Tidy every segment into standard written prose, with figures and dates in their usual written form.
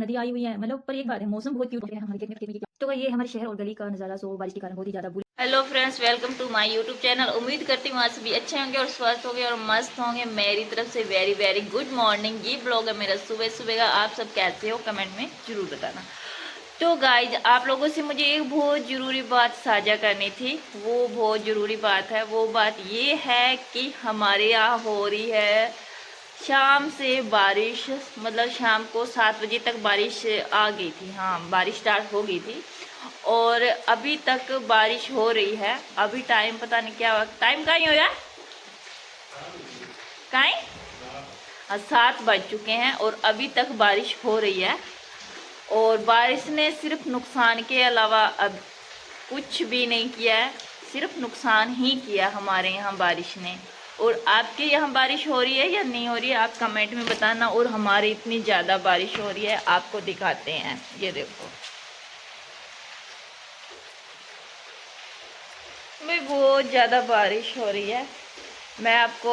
नदी आई हुई है, मतलब पर एक बात है, मौसम बहुत क्यूट है हमारे खेत में। तो ये हमारे शहर और गली का नज़ारा सो बारिश के कारण बहुत ही ज़्यादा बुरी। Hello friends, welcome to my YouTube channel. उम्मीद करती हूँ आज सभी अच्छे होंगे और स्वस्थ होंगे और मस्त होंगे। मेरी तरफ से वेरी वेरी गुड मॉर्निंग। ये ब्लॉग है मेरा सुबह सुबह का। आप सब कैसे हो कमेंट में जरूर बताना। तो गाइज, आप लोगों से मुझे एक बहुत ज़रूरी बात साझा करनी थी। वो बहुत ज़रूरी बात है। वो बात ये है कि हमारे यहाँ हो रही है शाम से बारिश। मतलब शाम को 7 बजे तक बारिश आ गई थी। हाँ, बारिश स्टार्ट हो गई थी और अभी तक बारिश हो रही है। अभी टाइम पता नहीं क्या हुआ, टाइम कहाँ ही हो यार, कहाँ 7 बज चुके हैं और अभी तक बारिश हो रही है। और बारिश ने सिर्फ नुकसान के अलावा अब कुछ भी नहीं किया है, सिर्फ नुकसान ही किया हमारे यहाँ बारिश ने। और आपके यहाँ बारिश हो रही है या नहीं हो रही है, आप कमेंट में बताना। और हमारी इतनी ज़्यादा बारिश हो रही है, आपको दिखाते हैं। ये देखो भाई, बहुत ज़्यादा बारिश हो रही है। मैं आपको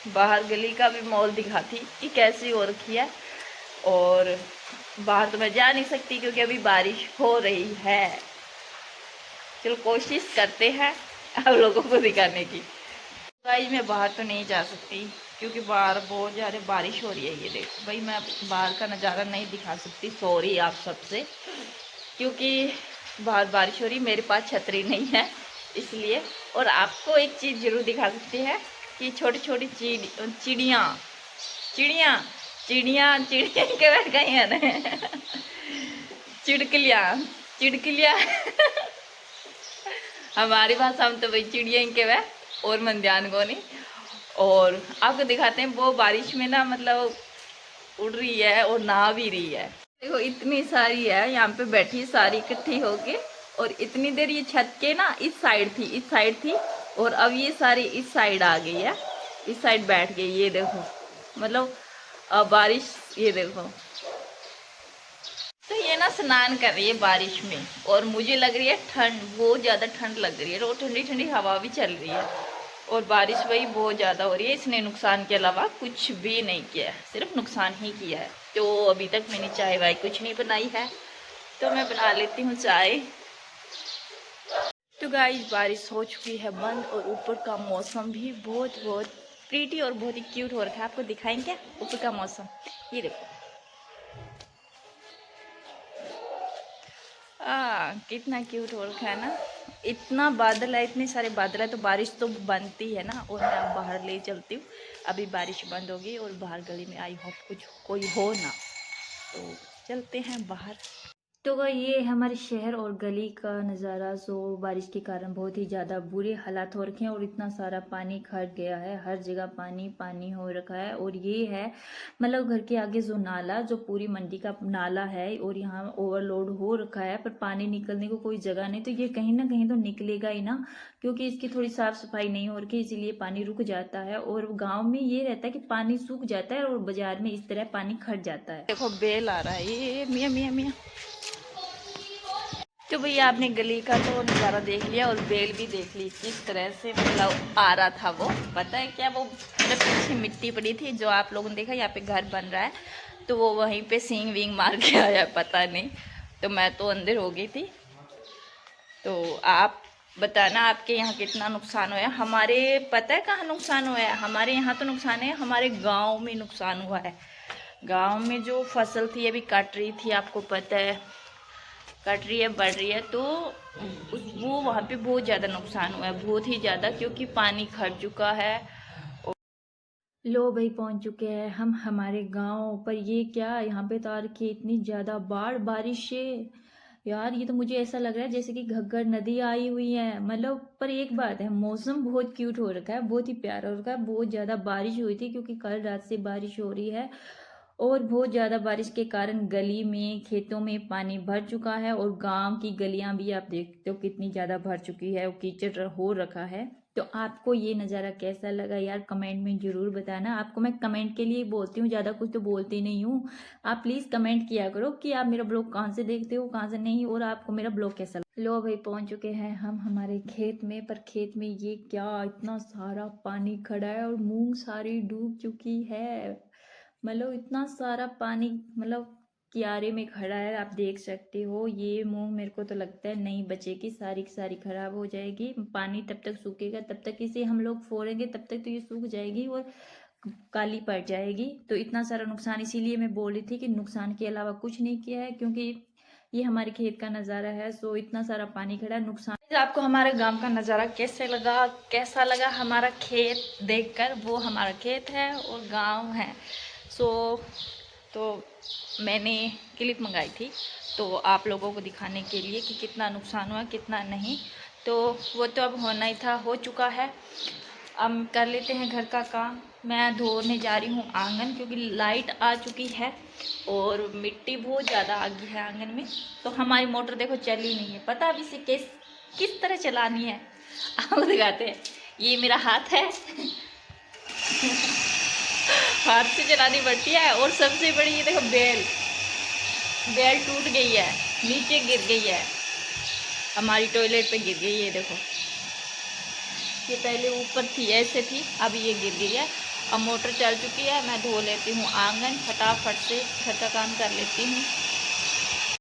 बाहर गली का भी माहौल दिखाती कि कैसी हो रखी है। और बाहर तो मैं जा नहीं सकती क्योंकि अभी बारिश हो रही है। चलो कोशिश करते हैं आप लोगों को दिखाने की। गाइस, मैं बाहर तो नहीं जा सकती क्योंकि बाहर बहुत ज़्यादा बारिश हो रही है। ये देखो भाई, मैं बाहर का नज़ारा नहीं दिखा सकती, सॉरी आप सबसे, क्योंकि बाहर बारिश हो रही, मेरे पास छतरी नहीं है इसलिए। और आपको एक चीज़ ज़रूर दिखा सकती है कि छोटी छोटी चिड़ियाँ चिड़ियाँ चिड़ियाँ चिड़िया के बैठ गई है ना चिड़कलियाँ चिड़कलियाँ हमारी भाषा में तो भाई चिड़िया के वह और मंद्यान को नहीं। और आपको दिखाते हैं वो बारिश में ना, मतलब उड़ रही है और नहा भी रही है। देखो इतनी सारी है यहाँ पे बैठी, सारी इकट्ठी होके। और इतनी देर ये छत के ना इस साइड थी और अब ये सारी इस साइड आ गई है, इस साइड बैठ गई। ये देखो, मतलब बारिश, ये देखो। तो ये ना स्नान कर रही है बारिश में और मुझे लग रही है ठंड, बहुत ज़्यादा ठंड लग रही है। और ठंडी ठंडी हवा भी चल रही है और बारिश वही बहुत ज़्यादा हो रही है। इसने नुकसान के अलावा कुछ भी नहीं किया है, सिर्फ नुकसान ही किया है। तो अभी तक मैंने चाय वाय कुछ नहीं बनाई है, तो मैं बना लेती हूँ चाय। तो गाइस, बारिश हो चुकी है बंद और ऊपर का मौसम भी बहुत बहुत प्रीटी और बहुत ही क्यूट हो रखा है। आपको दिखाएंगे ऊपर का मौसम, ये देखो। कितना क्यूट हो रखा है ना। इतना बादल है, इतने सारे बादल है, तो बारिश तो बनती है ना। और मैं अब बाहर ले चलती हूँ। अभी बारिश बंद होगी और बाहर गली में आई होप कुछ कोई हो ना, तो चलते हैं बाहर। तो ये हमारे शहर और गली का नज़ारा सो बारिश के कारण बहुत ही ज़्यादा बुरे हालात हो रखे हैं और इतना सारा पानी खड़ गया है, हर जगह पानी पानी हो रखा है। और ये है मतलब घर के आगे जो नाला, जो पूरी मंडी का नाला है, और यहाँ ओवरलोड हो रखा है, पर पानी निकलने को कोई जगह नहीं। तो ये कहीं ना कहीं तो निकलेगा ही ना, क्योंकि इसकी थोड़ी साफ सफाई नहीं हो रखी, इसीलिए पानी रुक जाता है। और गाँव में ये रहता है कि पानी सूख जाता है और बाजार में इस तरह पानी खड़ जाता है। देखो बेल आ रहा है, ये मियाँ मियाँ मियाँ। तो भैया आपने गली का तो नज़ारा देख लिया और बेल भी देख ली, किस तरह से मतलब आ रहा था। वो पता है क्या, वो मतलब पीछे मिट्टी पड़ी थी, जो आप लोगों ने देखा यहाँ पे घर बन रहा है, तो वो वहीं पे सींग वींग मार के आया, पता नहीं। तो मैं तो अंदर हो गई थी। तो आप बताना आपके यहाँ कितना नुकसान हुआ है। हमारे पता है कहाँ नुकसान हुआ है, हमारे यहाँ तो नुकसान है, हमारे गाँव में नुकसान हुआ है। गाँव में जो फसल थी अभी कट रही थी, आपको पता है, कट रही है, बढ़ रही है, तो वो वहाँ पे बहुत ज़्यादा नुकसान हुआ है, बहुत ही ज़्यादा, क्योंकि पानी खड़ चुका है। लो भाई, पहुंच चुके हैं हम हमारे गांव पर। ये क्या, यहाँ पे तो आ रखी है इतनी ज्यादा बाढ़ बारिश से। यार ये तो मुझे ऐसा लग रहा है जैसे कि घग्गर नदी आई हुई है, मतलब। पर एक बात है, मौसम बहुत क्यूट हो रखा है, बहुत ही प्यारा हो रखा है। बहुत ज्यादा बारिश हुई थी क्योंकि कल रात से बारिश हो रही है। और बहुत ज़्यादा बारिश के कारण गली में, खेतों में पानी भर चुका है। और गांव की गलियां भी आप देखते हो कितनी ज़्यादा भर चुकी है और कीचड़ हो रखा है। तो आपको ये नज़ारा कैसा लगा यार, कमेंट में ज़रूर बताना। आपको मैं कमेंट के लिए बोलती हूँ, ज़्यादा कुछ तो बोलती नहीं हूँ। आप प्लीज़ कमेंट किया करो कि आप मेरा ब्लॉग कहाँ से देखते हो, कहाँ से नहीं, और आपको मेरा ब्लॉग कैसा लगा। लो भाई, पहुँच चुके हैं हम हमारे खेत में। पर खेत में ये क्या, इतना सारा पानी खड़ा है और मूंग सारी डूब चुकी है। मतलब इतना सारा पानी, मतलब किनारे में खड़ा है, आप देख सकते हो। ये मूंग मेरे को तो लगता है नहीं बचेगी, सारी की सारी खराब हो जाएगी। पानी तब तक सूखेगा, तब तक इसे हम लोग फोड़ेंगे, तब तक तो ये सूख जाएगी और काली पड़ जाएगी। तो इतना सारा नुकसान, इसीलिए मैं बोल रही थी कि नुकसान के अलावा कुछ नहीं किया है, क्योंकि ये हमारे खेत का नज़ारा है। सो इतना सारा पानी खड़ा है, नुकसान। आपको हमारे गांव का नज़ारा कैसा लगा हमारा खेत देखकर? वो हमारा खेत है और गांव है। सो तो मैंने क्लिप मंगाई थी तो आप लोगों को दिखाने के लिए कि कितना नुकसान हुआ कितना नहीं। तो वो तो अब होना ही था, हो चुका है। अब कर लेते हैं घर का काम। मैं धोने जा रही हूँ आंगन, क्योंकि लाइट आ चुकी है और मिट्टी बहुत ज़्यादा आ गई है आंगन में। तो हमारी मोटर देखो चल ही नहीं है, पता अब इसे किस तरह चलानी है। आप दिखाते हैं, ये मेरा हाथ है हाथ से चलानी पड़ती है। और सबसे बड़ी ये देखो बेल टूट गई है, नीचे गिर गई है, हमारी टॉयलेट पे गिर गई है। देखो ये पहले ऊपर थी, ऐसे थी, अब ये गिर गई है। अब मोटर चल चुकी है, मैं धो लेती हूँ आंगन, फटाफट से घर का काम कर लेती हूँ।